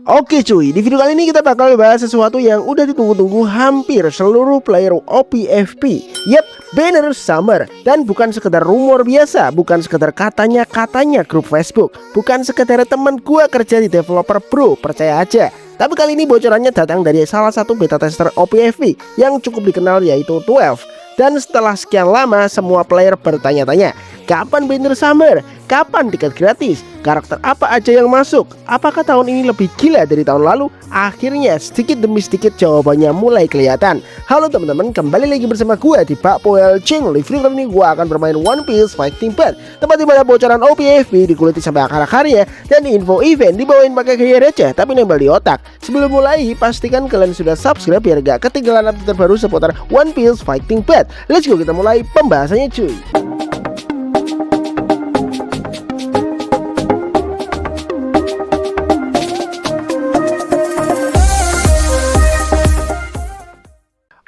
Oke cuy, di video kali ini kita bakal bahas sesuatu yang udah ditunggu-tunggu hampir seluruh player OPFP. Yap, banner Summer. Dan bukan sekedar rumor biasa, bukan sekedar katanya grup Facebook, bukan sekedar temen gua kerja di developer bro, percaya aja. Tapi kali ini bocorannya datang dari salah satu beta tester OPFP yang cukup dikenal, yaitu 12. Dan setelah sekian lama semua player bertanya-tanya, kapan banner Summer? Kapan tiket gratis? Karakter apa aja yang masuk? Apakah tahun ini lebih gila dari tahun lalu? Akhirnya sedikit demi sedikit jawabannya mulai kelihatan. Halo teman-teman, kembali lagi bersama gue di Pak Poel Channel. Di video kali ini gue akan bermain One Piece Fighting Path, tempat dimana bocoran OPFP dikuliti sampai akar-akarnya, dan info event dibawain pakai gaya receh tapi nempel di otak. Sebelum mulai, pastikan kalian sudah subscribe biar gak ketinggalan update terbaru seputar One Piece Fighting Path. Let's go, kita mulai pembahasannya cuy.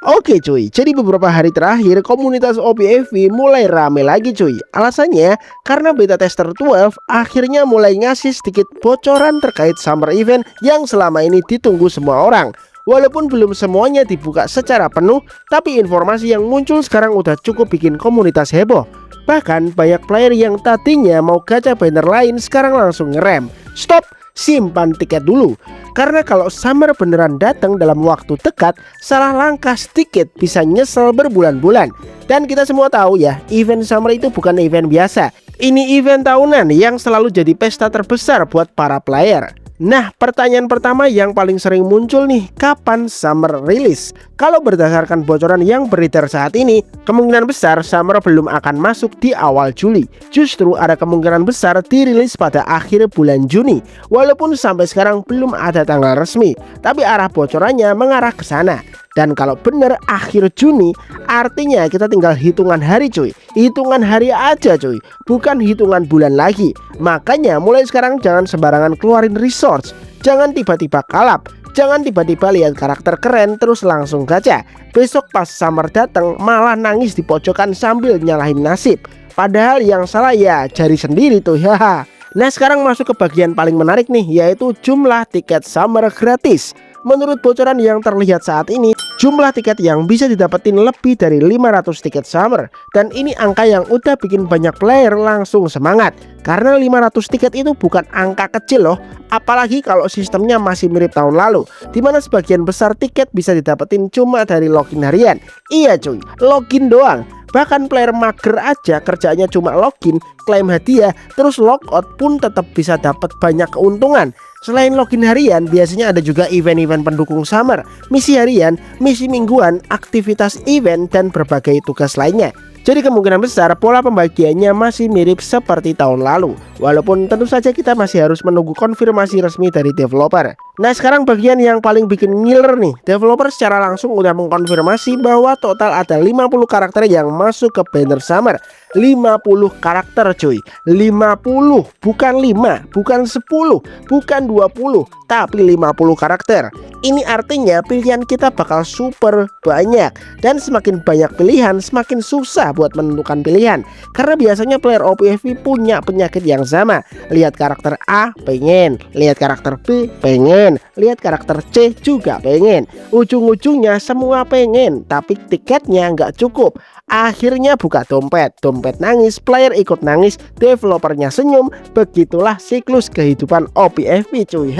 Oke cuy, jadi beberapa hari terakhir komunitas OPFP mulai rame lagi cuy. Alasannya karena beta tester 12 akhirnya mulai ngasih sedikit bocoran terkait summer event yang selama ini ditunggu semua orang. Walaupun belum semuanya dibuka secara penuh, tapi informasi yang muncul sekarang udah cukup bikin komunitas heboh. Bahkan banyak player yang tadinya mau gacha banner lain sekarang langsung ngerem. Stop, simpan tiket dulu. Karena kalau summer beneran datang dalam waktu dekat, salah langkah sedikit bisa nyesel berbulan-bulan. Dan kita semua tahu ya, event summer itu bukan event biasa. Ini event tahunan yang selalu jadi pesta terbesar buat para player. Nah, pertanyaan pertama yang paling sering muncul nih, kapan summer rilis? Kalau berdasarkan bocoran yang beredar saat ini, kemungkinan besar summer belum akan masuk di awal Juli. Justru ada kemungkinan besar dirilis pada akhir bulan Juni. Walaupun sampai sekarang belum ada tanggal resmi, tapi arah bocorannya mengarah ke sana. Dan kalau bener akhir Juni, artinya kita tinggal hitungan hari cuy. Hitungan hari aja cuy, bukan hitungan bulan lagi. Makanya mulai sekarang jangan sembarangan keluarin resource. Jangan tiba-tiba kalap. Jangan tiba-tiba lihat karakter keren terus langsung gacha. Besok pas summer datang malah nangis di pojokan sambil nyalahin nasib. Padahal yang salah ya jari sendiri tuh. Haha. Nah, sekarang masuk ke bagian paling menarik nih, yaitu jumlah tiket summer gratis. Menurut bocoran yang terlihat saat ini, jumlah tiket yang bisa didapetin lebih dari 500 tiket summer. Dan ini angka yang udah bikin banyak player langsung semangat. Karena 500 tiket itu bukan angka kecil loh. Apalagi kalau sistemnya masih mirip tahun lalu, dimana sebagian besar tiket bisa didapetin cuma dari login harian. Iya cuy, login doang. Bahkan player mager aja kerjanya cuma login, klaim hadiah, terus logout pun tetap bisa dapat banyak keuntungan. Selain login harian, biasanya ada juga event-event pendukung summer, misi harian, misi mingguan, aktivitas event, dan berbagai tugas lainnya. Jadi kemungkinan besar pola pembagiannya masih mirip seperti tahun lalu. Walaupun tentu saja kita masih harus menunggu konfirmasi resmi dari developer. Nah, sekarang bagian yang paling bikin ngiler nih. Developer secara langsung udah mengkonfirmasi bahwa total ada 50 karakter yang masuk ke banner summer. 50 karakter cuy. 50, bukan 5, bukan 10, bukan 20, tapi 50 karakter. Ini artinya pilihan kita bakal super banyak. Dan semakin banyak pilihan, semakin susah buat menentukan pilihan. Karena biasanya player OPFP punya penyakit yang sama. Lihat karakter A pengen, lihat karakter B pengen, lihat karakter C juga pengen. Ujung-ujungnya semua pengen, tapi tiketnya nggak cukup. Akhirnya buka dompet, dompet nangis, player ikut nangis, developernya senyum. Begitulah siklus kehidupan OPFP cuy.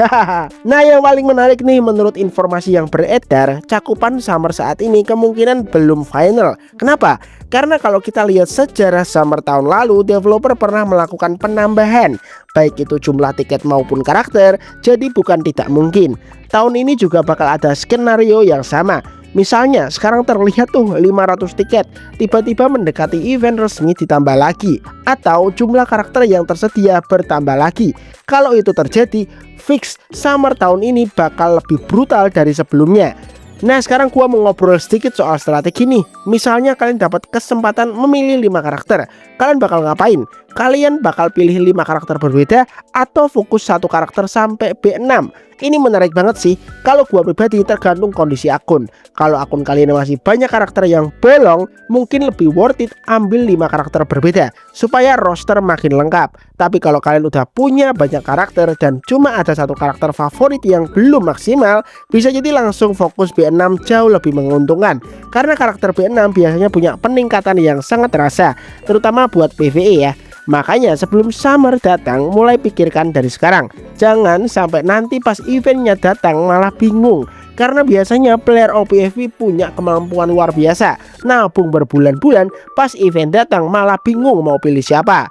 Nah, yang paling menarik nih, menurut informasi yang beredar, cakupan summer saat ini kemungkinan belum final. Kenapa? Karena kalau kita lihat sejarah summer tahun lalu, developer pernah melakukan penambahan, baik itu jumlah tiket maupun karakter. Jadi bukan tidak mungkin tahun ini juga bakal ada skenario yang sama. Misalnya sekarang terlihat tuh 500 tiket, tiba-tiba mendekati event resmi ditambah lagi, atau jumlah karakter yang tersedia bertambah lagi. Kalau itu terjadi, fix summer tahun ini bakal lebih brutal dari sebelumnya. Nah, sekarang gua mau ngobrol sedikit soal strategi nih. Misalnya kalian dapat kesempatan memilih 5 karakter, kalian bakal ngapain? kalian bakal pilih 5 karakter berbeda atau fokus satu karakter sampai B6. Ini menarik banget sih. Kalau gua pribadi tergantung kondisi akun. Kalau akun kalian masih banyak karakter yang bolong, mungkin lebih worth it ambil 5 karakter berbeda supaya roster makin lengkap. Tapi kalau kalian udah punya banyak karakter dan cuma ada satu karakter favorit yang belum maksimal, bisa jadi langsung fokus B6 jauh lebih menguntungkan. Karena karakter B6 biasanya punya peningkatan yang sangat terasa, terutama buat PvE ya. Makanya sebelum summer datang, mulai pikirkan dari sekarang. Jangan sampai nanti pas eventnya datang malah bingung. Karena biasanya player OPFV punya kemampuan luar biasa, nabung berbulan-bulan, pas event datang malah bingung mau pilih siapa.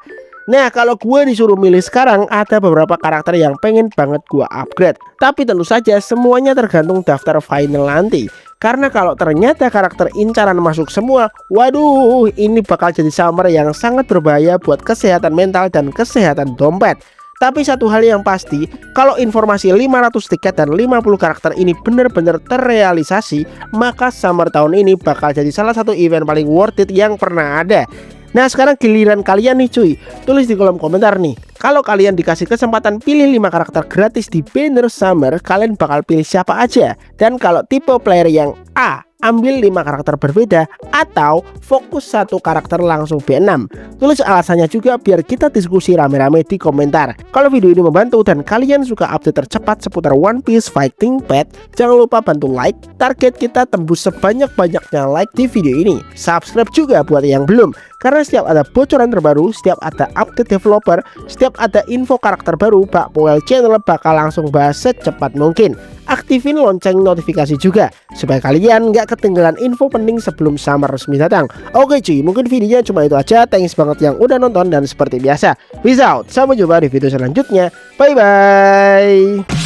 Nah, kalau gue disuruh milih sekarang, ada beberapa karakter yang pengen banget gue upgrade. Tapi tentu saja semuanya tergantung daftar final nanti. Karena kalau ternyata karakter incaran masuk semua, waduh, ini bakal jadi summer yang sangat berbahaya buat kesehatan mental dan kesehatan dompet. Tapi satu hal yang pasti, kalau informasi 500 tiket dan 50 karakter ini benar-benar terrealisasi, maka summer tahun ini bakal jadi salah satu event paling worth it yang pernah ada. Nah, sekarang giliran kalian nih cuy. Tulis di kolom komentar nih, kalau kalian dikasih kesempatan pilih 5 karakter gratis di banner summer, kalian bakal pilih siapa aja? Dan kalau tipe player yang A, ambil 5 karakter berbeda atau fokus satu karakter langsung B6. Tulis alasannya juga biar kita diskusi rame-rame di komentar. Kalau video ini membantu dan kalian suka update tercepat seputar One Piece Fighting Path, jangan lupa bantu like. Target kita tembus sebanyak-banyaknya like di video ini. Subscribe juga buat yang belum, karena setiap ada bocoran terbaru, setiap ada update developer, setiap ada info karakter baru, Bakpoel Channel bakal langsung bahas secepat mungkin. Aktifin lonceng notifikasi juga supaya kalian nggak ketinggalan info penting sebelum summer resmi datang. Oke cuy, mungkin videonya cuma itu aja. Thanks banget yang udah nonton dan seperti biasa, peace out. Sampai jumpa di video selanjutnya. Bye bye.